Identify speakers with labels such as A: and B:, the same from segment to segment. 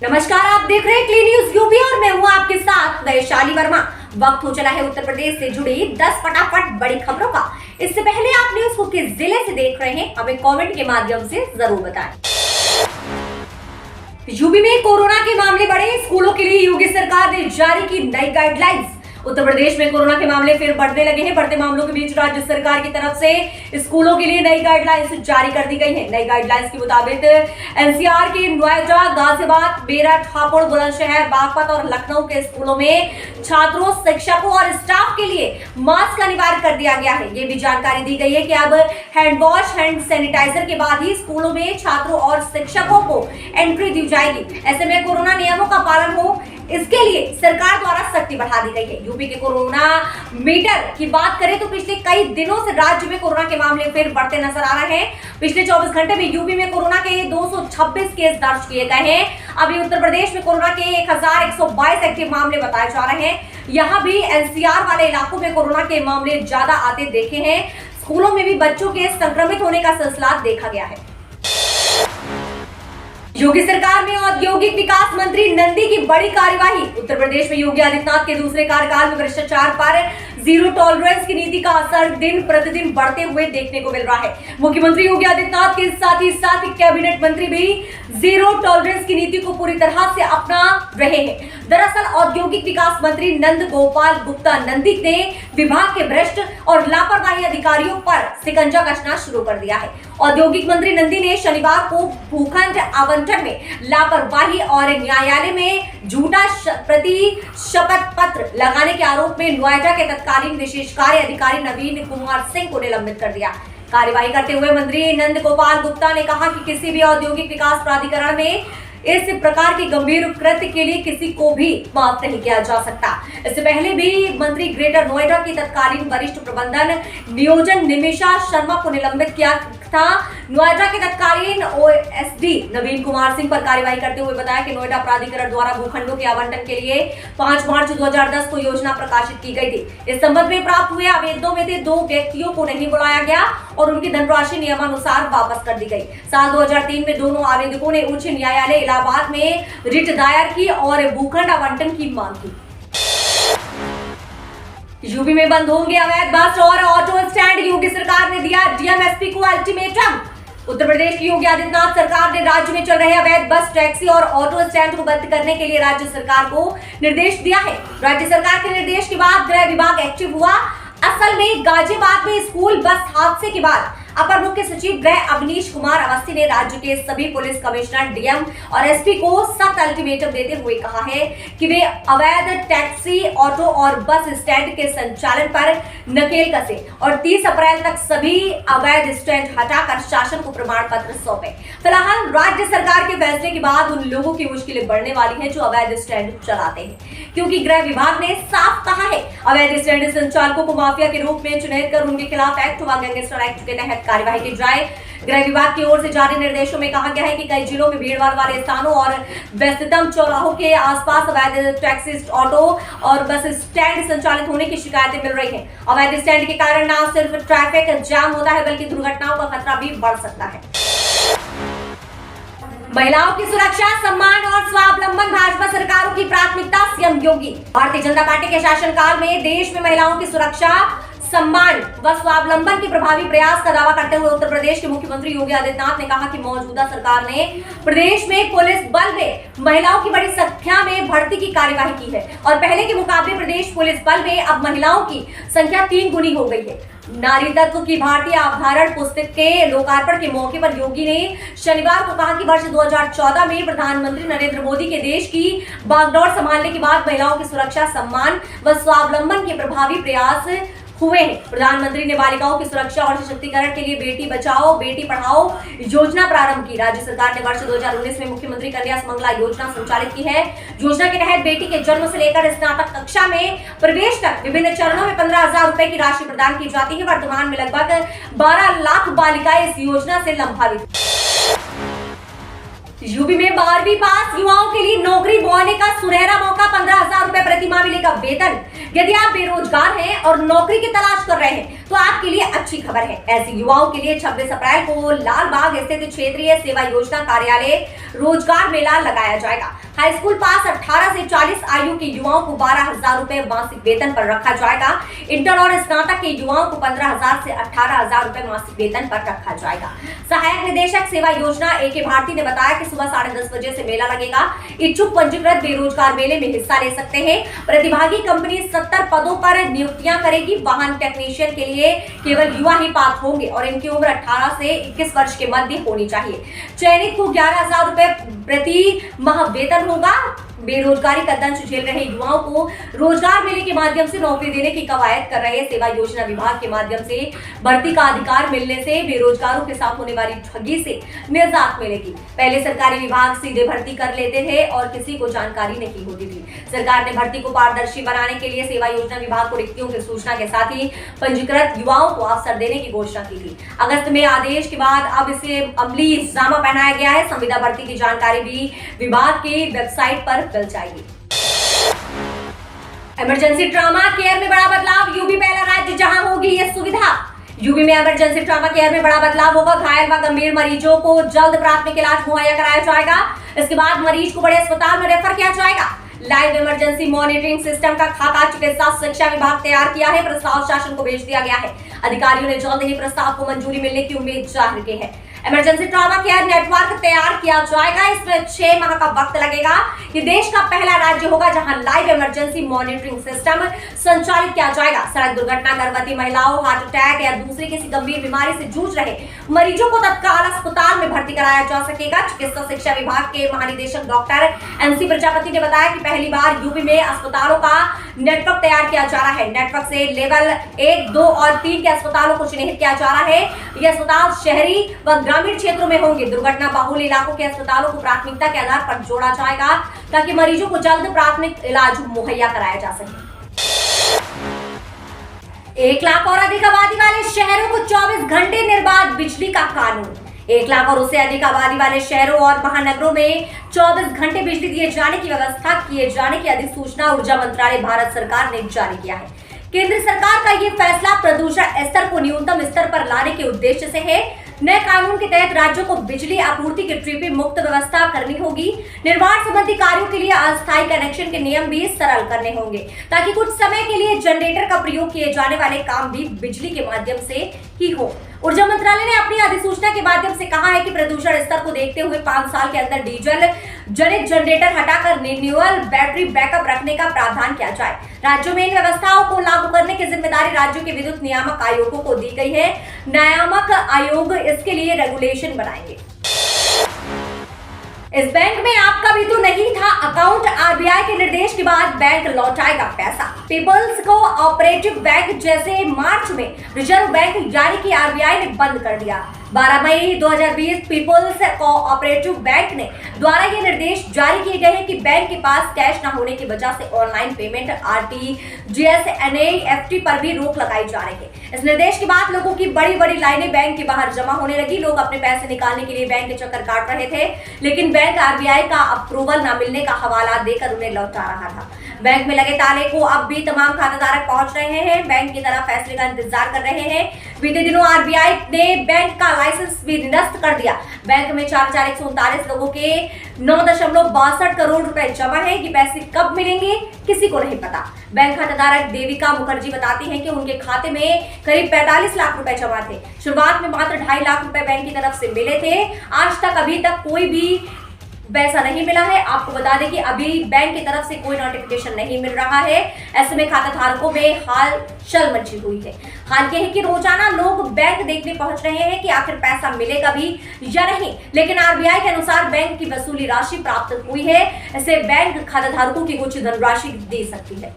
A: नमस्कार, आप देख रहे हैं क्लीन न्यूज यूपी और मैं हूं आपके साथ वैशाली वर्मा। वक्त हो चला है उत्तर प्रदेश से जुड़ी 10 फटाफट बड़ी खबरों का। इससे पहले आप न्यूज को किस जिले से देख रहे हैं हमें कमेंट के माध्यम से जरूर बताएं। यूपी में कोरोना के मामले बढ़े, स्कूलों के लिए योगी सरकार ने जारी की नई गाइडलाइंस। उत्तर प्रदेश में कोरोना के मामले फिर बढ़ने लगे हैं। बढ़ते मामलों के बीच राज्य सरकार की तरफ से स्कूलों के लिए नई गाइडलाइंस जारी कर दी गई है। नई गाइडलाइंस के मुताबिक एनसीआर के नोएडा, गाजियाबाद, मेरठ, हापुड़, बुलंदशहर, बागपत और लखनऊ के स्कूलों में छात्रों, शिक्षकों और स्टाफ के लिए मास्क अनिवार्य कर दिया गया है। ये भी जानकारी दी गई है कि अब हैंड वॉश, हैंड सैनिटाइजर के बाद ही स्कूलों में छात्रों और शिक्षकों को एंट्री दी जाएगी। ऐसे में कोरोना नियमों का पालन हो, इसके लिए सरकार द्वारा सख्ती बढ़ा दी गई है। यूपी के कोरोना मीटर की बात करें तो पिछले कई दिनों से राज्य में कोरोना के मामले फिर बढ़ते नजर आ रहे हैं। पिछले 24 घंटे में यूपी में कोरोना के 226 केस दर्ज किए गए हैं। अभी उत्तर प्रदेश में कोरोना के 1122 एक्टिव मामले बताए जा रहे हैं। यहाँ भी एनसीआर वाले इलाकों में कोरोना के मामले ज्यादा आते देखे हैं। स्कूलों में भी बच्चों के संक्रमित होने का सिलसिला देखा गया है। योगी सरकार में औद्योगिक विकास मंत्री नंदी की बड़ी कार्यवाही। उत्तर प्रदेश में योगी आदित्यनाथ के दूसरे कार्यकाल में भ्रष्टाचार पर जीरो टॉलरेंस की नीति का असर दिन प्रतिदिन बढ़ते हुए देखने को मिल रहा है। मुख्यमंत्री योगी आदित्यनाथ के साथ ही कैबिनेट मंत्री भी जीरो टॉलरेंस की नीति को पूरी तरह से अपना रहे हैं। दरअसल औद्योगिक विकास मंत्री नंद गोपाल गुप्ता नंदी ने विभाग के भ्रष्ट और लापरवाही अधिकारियों पर शिकंजा कसना शुरू कर दिया है। औद्योगिक मंत्री नंदी ने शनिवार को भूखंड आवंटन में लापरवाही और न्यायालय में झूठा शपथ पत्र लगाने के आरोप में नोएडा के तत्कालीन विशेष कार्य अधिकारी नवीन कुमार सिंह को निलंबित कर दिया। कार्यवाही करते हुए मंत्री नंद गोपाल गुप्ता ने कहा कि किसी भी औद्योगिक विकास प्राधिकरण में इस प्रकार के गंभीर कृत्य के लिए किसी को भी माफ नहीं किया जा सकता। इससे पहले भी मंत्री ग्रेटर नोएडा की तत्कालीन वरिष्ठ प्रबंधन नियोजन निमिषा शर्मा को निलंबित किया था। नोएडा के तत्कालीन ओएसडी नवीन कुमार सिंह पर कार्यवाही करते हुए बताया कि नोएडा प्राधिकरण द्वारा भूखंडों के आवंटन के लिए 5 मार्च 2010 को योजना प्रकाशित की गई थी। इस संबंध में प्राप्त हुए आवेदनों में से 2 व्यक्तियों को नहीं बुलाया गया और उनकी धनराशि नियमानुसार वापस कर दी गई। साल 2003 में दोनों आवेदकों ने उच्च न्यायालय इलाहाबाद में रिट दायर की और भूखंड आवंटन की मांग की। यूपी में बंद होंगे अवैध बस और ऑटो स्टैंड, योगी सरकार ने दिया डीएमएसपी को अल्टीमेटम। उत्तर प्रदेश की योगी आदित्यनाथ सरकार ने राज्य में चल रहे अवैध बस, टैक्सी और ऑटो स्टैंड को बंद करने के लिए राज्य सरकार को निर्देश दिया है। राज्य सरकार के निर्देश के बाद गृह विभाग एक्टिव हुआ। असल में गाजियाबाद में स्कूल बस हादसे के बाद अपर मुख्य सचिव गृह अवनीश कुमार अवस्थी ने राज्य के सभी पुलिस कमिश्नर, डीएम और एसपी को सख्त अल्टीमेटम देते हुए कहा है कि वे अवैध टैक्सी, ऑटो और बस स्टैंड के संचालन पर नकेल कसे और 30 अप्रैल तक सभी अवैध स्टैंड हटाकर शासन को प्रमाण पत्र सौंपे। फिलहाल राज्य सरकार के फैसले के बाद उन लोगों की मुश्किलें बढ़ने वाली हैं जो अवैध स्टैंड चलाते हैं, क्योंकि गृह विभाग ने साफ कहा है अवैध स्टैंड संचालकों को माफिया के रूप में चिन्हित कर उनके खिलाफ एक्ट व गैंगस्टर एक्ट के तहत कार्यवाही की जाए। गृह विभाग की ओर से जारी निर्देशों में कहा गया है कि कई जिलों में भीड़भाड़ वाले स्थानों और व्यस्ततम चौराहों के आसपास अवैध टैक्सी, ऑटो और बस स्टैंड संचालित होने की शिकायतें मिल रही हैं। अवैध स्टैंड के कारण न सिर्फ ट्रैफिक जाम होता है बल्कि दुर्घटनाओं का खतरा भी बढ़ सकता है। महिलाओं की सुरक्षा, सम्मान और स्वावलंबन भाजपा सरकारों की प्राथमिकता, सीएम योगी। भारतीय जनता पार्टी के शासनकाल में देश में महिलाओं की सुरक्षा, सम्मान व स्वावलंबन के प्रभावी प्रयास का दावा करते हुए उत्तर प्रदेश के मुख्यमंत्री योगी आदित्यनाथ ने कहा कि मौजूदा सरकार ने प्रदेश में पुलिस बल में महिलाओं की बड़ी संख्या में भर्ती की कार्यवाही की है और पहले के मुकाबले प्रदेश पुलिस बल में अब महिलाओं की संख्या 3 गुनी हो गई है। नारी तत्व की भारतीय अवधारण पुस्तक के लोकार्पण के मौके पर योगी ने शनिवार को कहा कि वर्ष 2014 में प्रधानमंत्री नरेंद्र मोदी के देश की बागडोर संभालने के बाद महिलाओं की सुरक्षा, सम्मान व स्वावलंबन के प्रभावी प्रयास हुए हैं। प्रधानमंत्री ने बालिकाओं की सुरक्षा और सशक्तिकरण के लिए बेटी बचाओ बेटी पढ़ाओ योजना प्रारंभ की। राज्य सरकार ने वर्ष 2019 में मुख्यमंत्री कन्या सुमंगला योजना संचालित की है। योजना के तहत बेटी के जन्म से लेकर स्नातक कक्षा में प्रवेश तक विभिन्न चरणों में 15,000 रुपए की राशि प्रदान की जाती है। वर्तमान में लगभग 12 लाख बालिकाएं इस योजना से लाभान्वित। यूपी में 12वीं पास युवाओं के लिए नौकरी पाने का सुनहरा मौका, 15,000 रुपए प्रति माह मिलेगा वेतन। यदि आप बेरोजगार हैं और नौकरी की तलाश कर रहे हैं तो आपके लिए अच्छी खबर है। ऐसे युवाओं के लिए 26 अप्रैल को लाल बाग स्थित क्षेत्रीय सेवा योजना कार्यालय रोजगार मेला लगाया जाएगा। हाई स्कूल पास 18 से 40 आयु के युवाओं को 12,000 रुपए मासिक वेतन पर रखा जाएगा। इंटर और स्नातक के युवाओं को 15,000 से 18,000 रुपए मासिक वेतन पर रखा जाएगा। सहायक निदेशक सेवा योजना A.K. भारती ने बताया कि सुबह 10:30 बजे से मेला लगेगा। इच्छुक पंजीकृत बेरोजगार मेले में हिस्सा ले सकते हैं। प्रतिभागी कंपनी 70 पदों पर नियुक्तियां करेगी। वाहन टेक्नीशियन के लिए केवल युवा ही पात्र होंगे और इनकी उम्र 18 से 21 वर्ष के मध्य होनी चाहिए। चयनित को 11,000 रुपए प्रति माह वेतन होगा। बेरोजगारी का दंश झेल रहे युवाओं को रोजगार मेले के माध्यम से नौकरी देने की कवायद कर रहे सेवा योजना विभाग के माध्यम से भर्ती का अधिकार मिलने से बेरोजगारों के साथ होने वाली ठगी से निजात मिलेगी। पहले सरकारी विभाग सीधे भर्ती कर लेते थे और किसी को जानकारी नहीं होती थी। सरकार ने भर्ती को पारदर्शी बनाने के लिए सेवा योजना विभाग को रिक्तियों की सूचना के साथ ही पंजीकृत युवाओं को अवसर देने की घोषणा की थी। अगस्त में आदेश के बाद अब इसे अमली जामा पहनाया गया है। संविदा भर्ती की जानकारी भी विभाग के वेबसाइट पर मिल जाएगी। इमरजेंसी ट्रॉमा केयर में बड़ा बदलाव। यूपी पहला राज्य जहां होगी यह सुविधा। यूपी में इमरजेंसी ट्रॉमा केयर में बड़ा बदलाव होगा। घायल व गंभीर मरीजों को जल्द प्राथमिक इलाज मुहैया कराया जाएगा। इसके बाद मरीज को बड़े अस्पताल में रेफर किया जाएगा। लाइव इमरजेंसी मॉनिटरिंग सिस्टम का खाका चिकित्सा शिक्षा विभाग तैयार किया है। प्रस्ताव शासन को भेज दिया गया है। अधिकारियों ने जल्द ही प्रस्ताव को मंजूरी मिलने की उम्मीद जाहिर की है। इमरजेंसी ट्रॉमा केयर नेटवर्क तैयार किया जाएगा। इसमें 6 माह का वक्त लगेगा। ये देश का पहला राज्य होगा जहां लाइव इमरजेंसी मॉनिटरिंग सिस्टम संचालित किया जाएगा। सड़क दुर्घटना, गर्भवती महिलाओं, हार्ट अटैक या दूसरी किसी गंभीर बीमारी से जूझ रहे मरीजों को तत्काल अस्पताल में भर्ती कराया जा सकेगा। चिकित्सा शिक्षा विभाग के महानिदेशक डॉक्टर NC प्रजापति ने बताया कि पहली बार यूपी में अस्पतालों का नेटवर्क तैयार किया जा रहा है। नेटवर्क से लेवल 1, 2 और 3 के अस्पतालों को चिन्हित किया जा रहा है। ये अस्पताल शहरी व ग्रामीण क्षेत्रों में होंगे। दुर्घटना बहुल इलाकों के अस्पतालों को प्राथमिकता के आधार पर जोड़ा जाएगा ताकि मरीजों को जल्द प्राथमिक इलाज मुहैया कराया जा सके। 1 लाख और अधिक आबादी वाले शहरों को 24 घंटे निर्बाध बिजली का कानून। 1 लाख और उससे अधिक आबादी वाले शहरों और महानगरों में 24 घंटे बिजली दिए जाने की व्यवस्था किए जाने की अधिसूचना ऊर्जा मंत्रालय भारत सरकार ने जारी किया है। केंद्र सरकार का ये फैसला प्रदूषण स्तर को न्यूनतम स्तर पर लाने के उद्देश्य से है। नए कानून के तहत राज्यों को बिजली आपूर्ति की ट्रिपिंग मुक्त व्यवस्था करनी होगी। निर्माण संबंधी कार्यों के लिए अस्थायी कनेक्शन के नियम भी सरल करने होंगे ताकि कुछ समय के लिए जनरेटर का प्रयोग किए जाने वाले काम भी बिजली के माध्यम से ही हो। ऊर्जा मंत्रालय ने अपनी अधिसूचना के माध्यम से कहा है कि प्रदूषण स्तर को देखते हुए 5 साल के अंदर डीजल जनित जनरेटर हटाकर रिन्यूएबल बैटरी बैकअप रखने का प्रावधान किया जाए। राज्यों में इन व्यवस्थाओं को लागू करने की जिम्मेदारी राज्यों के विद्युत नियामक आयोगों को दी गई है। नियामक आयोग इसके लिए रेगुलेशन बनाएंगे। इस बैंक में आपका भी तो नहीं था अकाउंट। RBI के निर्देश के बाद बैंक लौटाएगा पैसा। पीपल्स को ऑपरेटिव बैंक जैसे मार्च में रिजर्व बैंक यानी कि RBI ने बंद कर दिया। 12 मई 2020 पीपल्स कोऑपरेटिव बैंक ने द्वारा ये निर्देश जारी किए गए हैं कि बैंक के पास कैश न होने की वजह से ऑनलाइन पेमेंट RTGS NEFT पर भी रोक लगाई जा रही है। इस निर्देश के बाद लोगों की बड़ी बड़ी लाइनें बैंक के बाहर जमा होने लगी। लोग अपने पैसे निकालने के लिए बैंक के चक्कर काट रहे थे, लेकिन बैंक RBI का अप्रूवल न मिलने का हवाला देकर उन्हें लौटा रहा था। बैंक में लगे ताले को अब भी तमाम खाताधारक पहुंच रहे हैं। बैंक की तरफ फैसले का इंतजार कर रहे हैं। बीते दिनों RBI ने बैंक का लाइसेंस भी निरस्त कर दिया। बैंक में 4,139 लोगों के 9.62 करोड़ रुपए जमा है। ये पैसे कब मिलेंगे किसी को नहीं पता। बैंक खाताधारक देविका मुखर्जी बताती हैं कि उनके खाते में करीब 45 लाख रुपए जमा थे। शुरुआत में मात्र 2.5 लाख रुपए बैंक की तरफ से मिले थे। आज तक अभी तक कोई भी पैसा नहीं मिला है। आपको बता दें कि अभी बैंक की तरफ से कोई नोटिफिकेशन नहीं मिल रहा है। ऐसे में खाता धारकों में हलचल मची हुई है। हाल ये है कि रोजाना लोग बैंक देखने पहुंच रहे हैं कि आखिर पैसा मिलेगा भी या नहीं, लेकिन RBI के अनुसार बैंक की वसूली राशि प्राप्त हुई है। ऐसे बैंक खाता धारकों की कुछ धनराशि दे सकती है।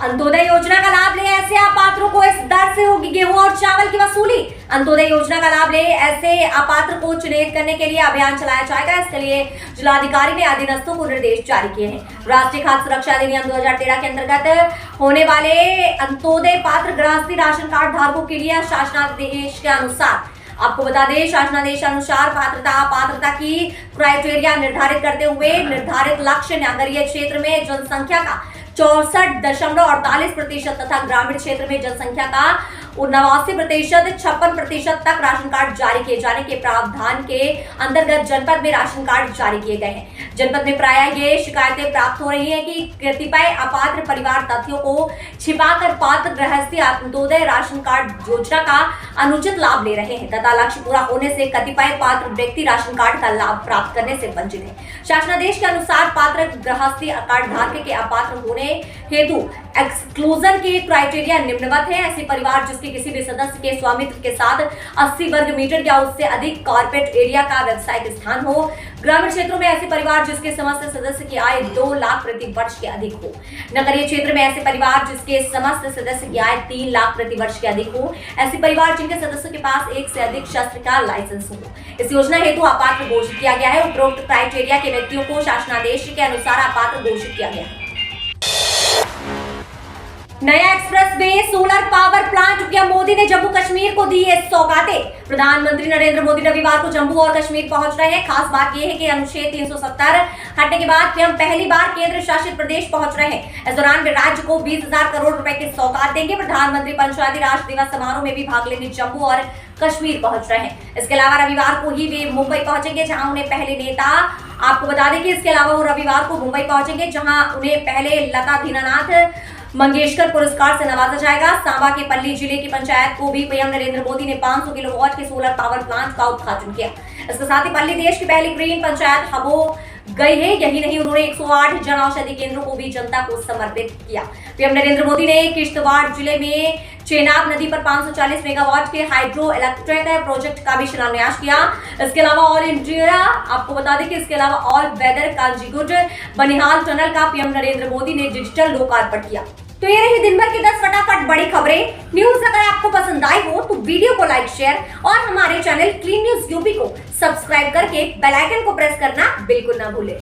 A: अंत्योदय योजना का लाभ ले ऐसे अपात्रों को इस दर से होगी गेहूं और चावल की वसूली। अंत्योदय योजना का लाभ ले ऐसे अपात्र को चिन्हित करने के लिए अभियान चलाया जाएगा। इसके लिए जिलाधिकारी ने अधीनस्थों को निर्देश जारी किए हैं। राष्ट्रीय खाद्य सुरक्षा अधिनियम 2013 के अंतर्गत होने वाले अंत्योदय पात्र गृहस्थी राशन कार्ड धारकों के लिए शासनादेश के अनुसार आपको बता दें, शासनादेश अनुसार पात्रता की क्राइटेरिया निर्धारित करते हुए निर्धारित लक्ष्य नगरीय क्षेत्र में जनसंख्या का 64.48% तथा ग्रामीण क्षेत्र में जनसंख्या का 89% 56% तक राशन कार्ड जारी किए जाने के प्रावधान के अंतर्गत जनपद में राशन कार्ड जारी किए गए हैं। जनपद में प्रायः ये शिकायतें प्राप्त हो रही है कि कतिपय अपात्र परिवार तथ्यों को छिपाकर पात्र गृहस्थी अंत्योदय राशन कार्ड योजना का अनुचित लाभ ले रहे हैं तथा लक्ष्य पूरा होने से कतिपय पात्र व्यक्ति राशन कार्ड का लाभ प्राप्त करने से वंचित है। शासनादेश के अनुसार पात्र गृहस्थी कार्ड धारक के अपात्र होने हेतु एक्सक्लूजन के क्राइटेरिया निम्नवत है। ऐसे परिवार जिसके किसी भी सदस्य के स्वामित्व के साथ 80 वर्ग मीटर या उससे अधिक कॉर्पोरेट एरिया का व्यावसायिक स्थान हो। ग्रामीण क्षेत्रों में ऐसे परिवार जिसके समस्त सदस्य की आय 2 लाख प्रति वर्ष के अधिक हो। नगरीय क्षेत्र में ऐसे परिवार जिसके समस्त सदस्य की आय 3 लाख प्रति वर्ष के अधिक हो। ऐसे परिवार जिनके सदस्यों के पास एक से अधिक शस्त्र का लाइसेंस हो। इस योजना हेतु अपात्र घोषित किया गया है। उपरोक्त क्राइटेरिया के व्यक्तियों को शासनादेश के अनुसार अपात्र घोषित किया गया है। नया express way solar power plant PM Modi ने जम्मू कश्मीर को दी ये सौगातें। प्रधानमंत्री नरेंद्र मोदी रविवार को जम्मू और कश्मीर पहुंच रहे हैं। खास बात यह है कि अनुच्छेद 370 हटने के बाद पीएम पहली बार केंद्र शासित प्रदेश पहुंच रहे हैं। इस दौरान वे राज्य को 20,000 करोड़ रुपए की सौगात देंगे। प्रधानमंत्री पंचायती राज दिवस समारोह में भी भाग लेने जम्मू और कश्मीर पहुंच रहे हैं। इसके अलावा रविवार को ही वे मुंबई पहुंचेंगे, जहां उन्हें पहले नेता आपको बता दें कि इसके अलावा वो रविवार को मुंबई पहुंचेंगे, जहां उन्हें पहले लता दीनानाथ मंगेशकर पुरस्कार से नवाजा जाएगा। सांबा के पल्ली जिले की पंचायत को भी पीएम नरेंद्र मोदी ने 500 किलोवाट के सोलर पावर प्लांट का उद्घाटन किया। इसके साथ ही पल्ली देश की पहली ग्रीन पंचायत हो गई है। यही नहीं, उन्होंने 108 जन औषधि केंद्रों को भी जनता को समर्पित किया। पीएम नरेंद्र मोदी ने किश्तवाड़ जिले में चेनाब नदी पर 540 मेगावाट के हाइड्रो इलेक्ट्रिक प्रोजेक्ट का भी शिलान्यास किया। इसके अलावा ऑल इंडिया आपको बता दें कि इसके अलावा ऑल वेदर कांजीगुड बनिहाल टनल का पीएम नरेंद्र मोदी ने डिजिटल लोकार्पण किया। तो ये रही दिन भर की 10 फटाफट बड़ी खबरें। न्यूज अगर आपको पसंद आई हो तो वीडियो को लाइक, शेयर और हमारे चैनल क्लीन न्यूज यूपी को सब्सक्राइब करके बेल आइकन को प्रेस करना बिल्कुल ना भूलें।